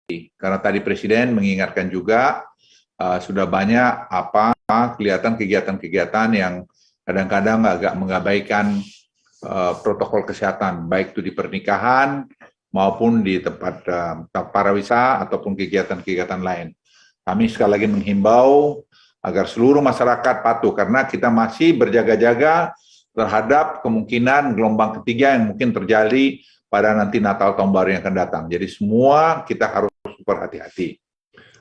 Karena tadi Presiden mengingatkan juga sudah banyak kelihatan kegiatan-kegiatan yang kadang-kadang agak mengabaikan protokol kesehatan, baik itu di pernikahan maupun di tempat pariwisata ataupun kegiatan-kegiatan lain. Kami sekali lagi menghimbau agar seluruh masyarakat patuh karena kita masih berjaga-jaga terhadap kemungkinan gelombang ketiga yang mungkin terjadi pada nanti Natal tahun baru yang akan datang. Jadi semua kita harus berhati-hati.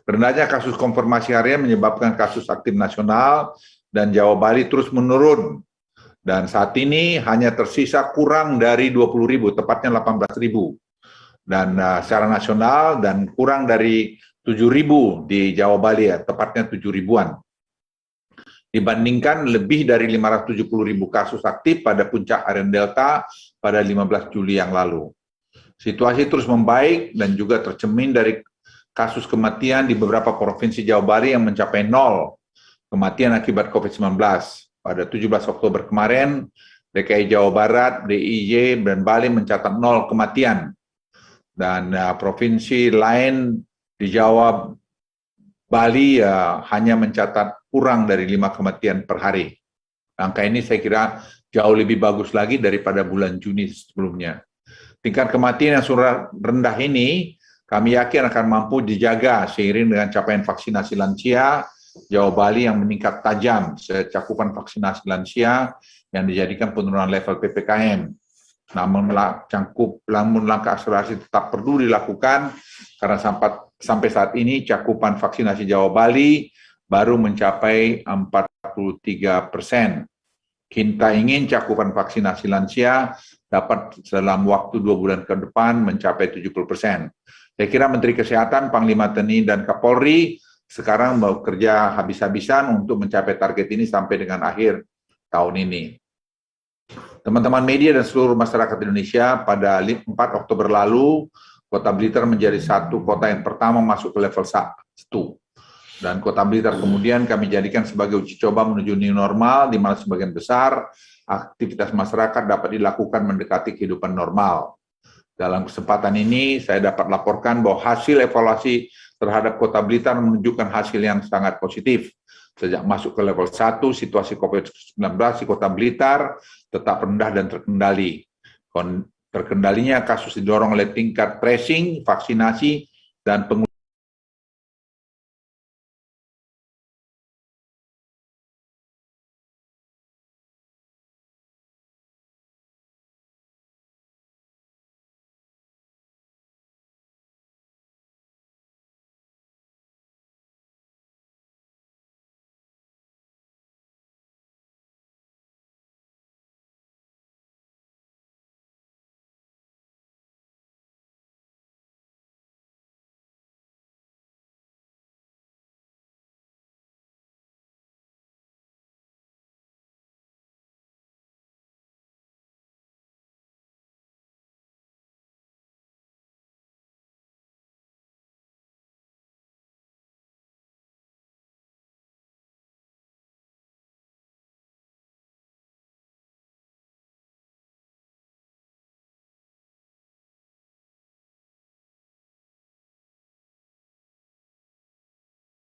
Rendahnya kasus konfirmasi harian menyebabkan kasus aktif nasional dan Jawa Bali terus menurun. Dan saat ini hanya tersisa kurang dari 20.000, tepatnya 18.000. Dan secara nasional dan kurang dari 7.000 di Jawa Bali, ya, tepatnya 7.000-an. Dibandingkan lebih dari 570.000 kasus aktif pada puncak harian Delta pada 15 Juli yang lalu. Situasi terus membaik dan juga tercermin dari kasus kematian di beberapa provinsi Jawa Bali yang mencapai 0 kematian akibat COVID-19. Pada 17 Oktober kemarin, DKI Jawa Barat, DIY, dan Bali mencatat 0 kematian. Dan provinsi lain di Jawa Bali hanya mencatat kurang dari 5 kematian per hari. Angka ini saya kira jauh lebih bagus lagi daripada bulan Juni sebelumnya. Tingkat kematian yang sudah rendah ini, kami yakin akan mampu dijaga seiring dengan capaian vaksinasi lansia Jawa Bali yang meningkat tajam, cakupan vaksinasi lansia yang dijadikan penurunan level PPKM. Namun langkah akselerasi tetap perlu dilakukan karena sampai saat ini cakupan vaksinasi Jawa Bali baru mencapai 43%. Kita ingin cakupan vaksinasi lansia dapat dalam waktu 2 bulan ke depan mencapai 70%. Saya kira Menteri Kesehatan, Panglima TNI, dan Kapolri sekarang bekerja habis-habisan untuk mencapai target ini sampai dengan akhir tahun ini. Teman-teman media dan seluruh masyarakat Indonesia, pada 4 Oktober lalu, Kota Blitar menjadi satu kota yang pertama masuk ke level 1. Dan Kota Blitar kemudian kami jadikan sebagai uji coba menuju new normal, di mana sebagian besar aktivitas masyarakat dapat dilakukan mendekati kehidupan normal. Dalam kesempatan ini, saya dapat laporkan bahwa hasil evaluasi terhadap Kota Blitar menunjukkan hasil yang sangat positif. Sejak masuk ke level 1, situasi COVID-19 di Kota Blitar tetap rendah dan terkendali. Terkendalinya kasus didorong oleh tingkat tracing, vaksinasi, dan penggunaan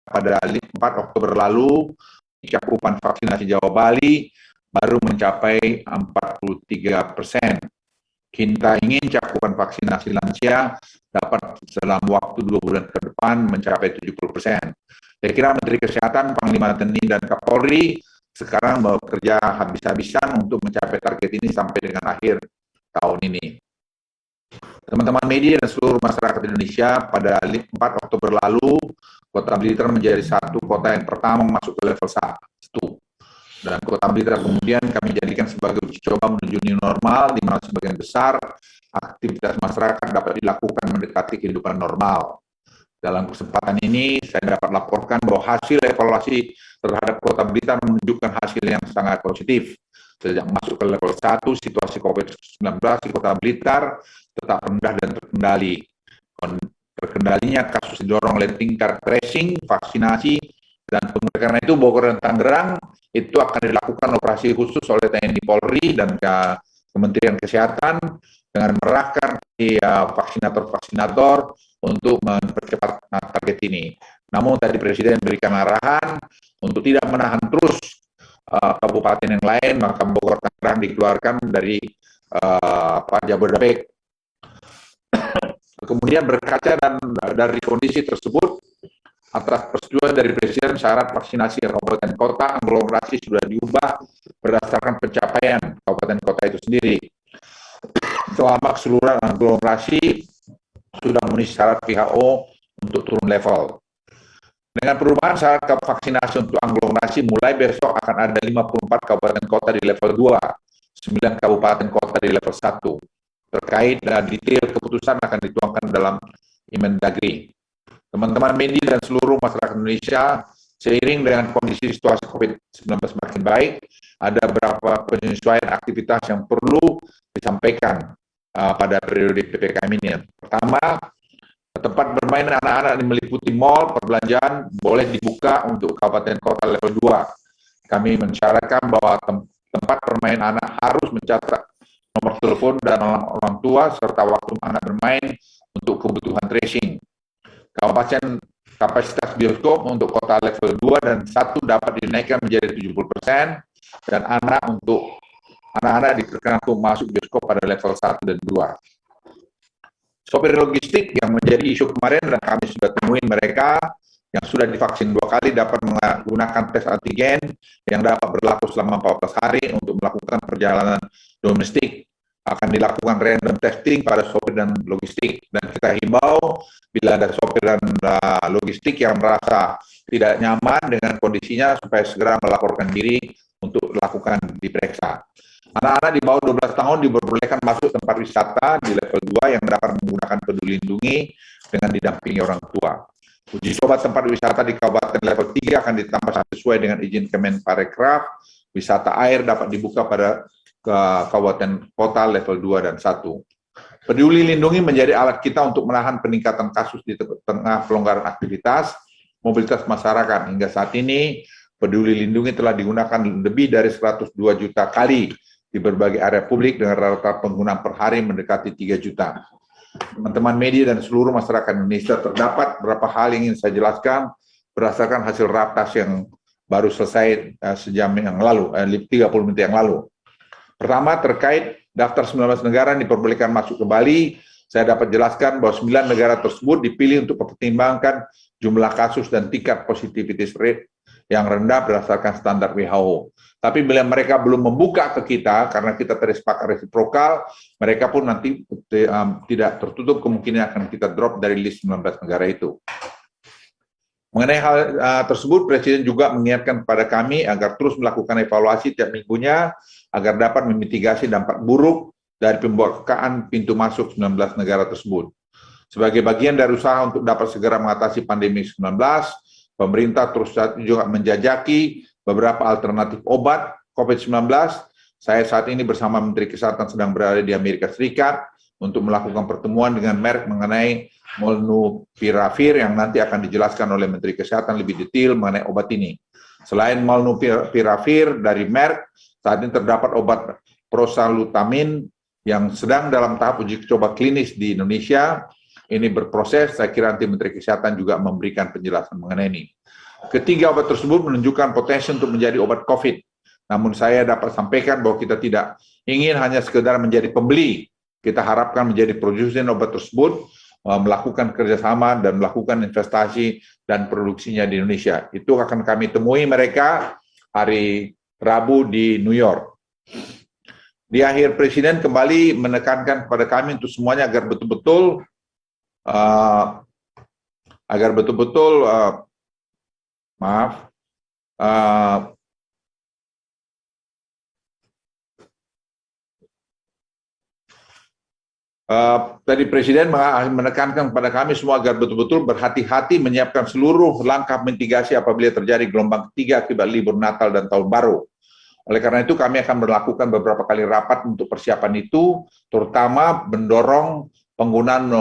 pada 4 Oktober lalu, cakupan vaksinasi Jawa Bali baru mencapai 43%. Kita ingin cakupan vaksinasi lansia dapat dalam waktu 2 bulan ke depan mencapai 70%. Saya kira Menteri Kesehatan, Panglima TNI, dan Kapolri sekarang bekerja habis-habisan untuk mencapai target ini sampai dengan akhir tahun ini. Teman-teman media dan seluruh masyarakat Indonesia, pada 4 Oktober lalu, Kota Blitar menjadi satu kota yang pertama masuk ke level 1. Dan Kota Blitar kemudian kami jadikan sebagai uji coba menuju new normal, di mana sebagian besar aktivitas masyarakat dapat dilakukan mendekati kehidupan normal. Dalam kesempatan ini, saya dapat laporkan bahwa hasil evaluasi terhadap Kota Blitar menunjukkan hasil yang sangat positif. Sejak masuk ke level 1, situasi COVID-19 di Kota Blitar tetap rendah dan terkendali. Terkendalinya kasus didorong oleh tingkat tracing, vaksinasi, dan karena itu Bogor dan Tangerang itu akan dilakukan operasi khusus oleh TNI Polri dan Kementerian Kesehatan dengan mengerahkan vaksinator-vaksinator untuk mempercepat target ini. Namun tadi Presiden berikan arahan untuk tidak menahan terus kabupaten yang lain, maka Bogor Tangerang dikeluarkan dari Jabodetabek. Kemudian berkaca dari kondisi tersebut, atas persetujuan dari Presiden, syarat vaksinasi kabupaten kota aglomerasi sudah diubah berdasarkan pencapaian kabupaten kota itu sendiri. Selama keseluruhan aglomerasi sudah memenuhi syarat WHO untuk turun level. Dengan perubahan syarat vaksinasi untuk aglomerasi, mulai besok akan ada 54 kabupaten kota di level 2, 9 kabupaten kota di level 1. Terkait detail keputusan akan dituangkan dalam Inmendagri. Teman-teman media dan seluruh masyarakat Indonesia, seiring dengan kondisi situasi COVID-19 semakin baik, ada beberapa penyesuaian aktivitas yang perlu disampaikan pada periode PPKM ini. Pertama, tempat bermain anak-anak yang meliputi mal, perbelanjaan boleh dibuka untuk kabupaten kota level 2. Kami mensyaratkan bahwa tempat bermain anak harus mencatat nomor telepon dan orang tua serta waktu anak bermain untuk kebutuhan tracing. Kapasitas bioskop untuk kota level 2 dan 1 dapat dinaikkan menjadi 70% dan anak-anak diperkenankan untuk masuk bioskop pada level 1 dan 2. Sopir logistik yang menjadi isu kemarin dan kami sudah temuin mereka yang sudah divaksin 2 kali dapat menggunakan tes antigen yang dapat berlaku selama 14 hari untuk melakukan perjalanan domestik. Akan dilakukan random testing pada sopir dan logistik, dan kita himbau bila ada sopir dan logistik yang merasa tidak nyaman dengan kondisinya supaya segera melaporkan diri untuk dilakukan diperiksa. Anak-anak di bawah 12 tahun diperbolehkan masuk tempat wisata di level 2 yang dapat menggunakan Peduli Lindungi dengan didampingi orang tua. Uji coba tempat wisata di kabupaten level 3 akan ditambah sesuai dengan izin Kemenparekraf. Wisata air dapat dibuka pada ke kabupaten kota level 2 dan 1. Peduli Lindungi menjadi alat kita untuk menahan peningkatan kasus di tengah pelonggaran aktivitas mobilitas masyarakat. Hingga saat ini, Peduli Lindungi telah digunakan lebih dari 102 juta kali di berbagai area publik dengan rata-rata penggunaan per hari mendekati 3 juta. Teman-teman media dan seluruh masyarakat Indonesia, terdapat beberapa hal yang ingin saya jelaskan berdasarkan hasil ratas yang baru selesai sejam yang lalu, 30 menit yang lalu. Pertama, terkait daftar 19 negara yang diperbolehkan masuk ke Bali, saya dapat jelaskan bahwa 9 negara tersebut dipilih untuk mempertimbangkan jumlah kasus dan tingkat positivity rate yang rendah berdasarkan standar WHO. Tapi bila mereka belum membuka ke kita, karena kita tersepakat resiprokal, mereka pun nanti tidak tertutup kemungkinan akan kita drop dari list 19 negara itu. Mengenai hal tersebut, Presiden juga mengingatkan kepada kami agar terus melakukan evaluasi tiap minggunya agar dapat memitigasi dampak buruk dari pembukaan pintu masuk 19 negara tersebut. Sebagai bagian dari usaha untuk dapat segera mengatasi pandemi 19, pemerintah terus juga menjajaki beberapa alternatif obat COVID-19. Saya saat ini bersama Menteri Kesehatan sedang berada di Amerika Serikat untuk melakukan pertemuan dengan Merck mengenai Molnupiravir yang nanti akan dijelaskan oleh Menteri Kesehatan lebih detail mengenai obat ini. Selain Molnupiravir dari Merck, saat ini terdapat obat prosalutamin yang sedang dalam tahap uji coba klinis di Indonesia. Ini berproses, saya kira nanti Menteri Kesehatan juga memberikan penjelasan mengenai ini. Ketiga obat tersebut menunjukkan potensi untuk menjadi obat COVID. Namun saya dapat sampaikan bahwa kita tidak ingin hanya sekedar menjadi pembeli. Kita harapkan menjadi produsen obat tersebut, melakukan kerjasama dan melakukan investasi dan produksinya di Indonesia. Itu akan kami temui mereka hari Rabu di New York. Di akhir, Presiden kembali menekankan kepada kami untuk semuanya agar betul-betul tadi Presiden menekankan kepada kami semua agar betul-betul berhati-hati menyiapkan seluruh langkah mitigasi apabila terjadi gelombang ketiga akibat libur Natal dan Tahun Baru. Oleh karena itu kami akan melakukan beberapa kali rapat untuk persiapan itu, terutama mendorong penggunaan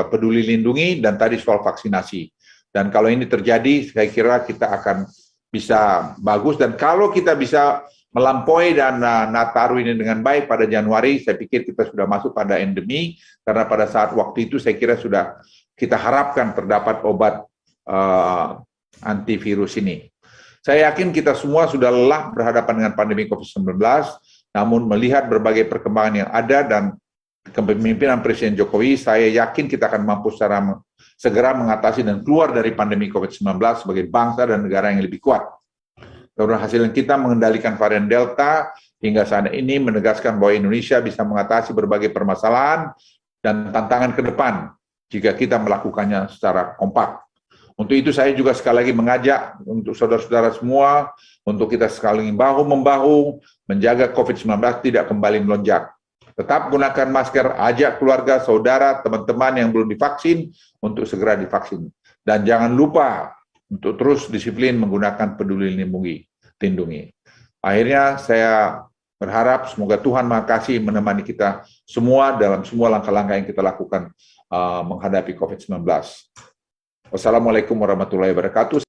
Peduli Lindungi dan tadi soal vaksinasi. Dan kalau ini terjadi, saya kira kita akan bisa bagus. Dan kalau kita bisa melampaui dan Nataru ini dengan baik pada Januari, saya pikir kita sudah masuk pada endemi, karena pada saat waktu itu saya kira sudah kita harapkan terdapat obat antivirus ini. Saya yakin kita semua sudah lelah berhadapan dengan pandemi COVID-19, namun melihat berbagai perkembangan yang ada dan kepemimpinan Presiden Jokowi, saya yakin kita akan mampu segera mengatasi dan keluar dari pandemi COVID-19 sebagai bangsa dan negara yang lebih kuat. Keberhasilan kita mengendalikan varian Delta hingga saat ini menegaskan bahwa Indonesia bisa mengatasi berbagai permasalahan dan tantangan ke depan jika kita melakukannya secara kompak. Untuk itu saya juga sekali lagi mengajak untuk saudara-saudara semua, untuk kita sekali bahu-membahu menjaga COVID-19 tidak kembali melonjak. Tetap gunakan masker, ajak keluarga, saudara, teman-teman yang belum divaksin untuk segera divaksin. Dan jangan lupa untuk terus disiplin menggunakan Peduli Lindungi. Akhirnya saya berharap semoga Tuhan Maha Kasih menemani kita semua dalam semua langkah-langkah yang kita lakukan menghadapi COVID-19. Wassalamualaikum warahmatullahi wabarakatuh.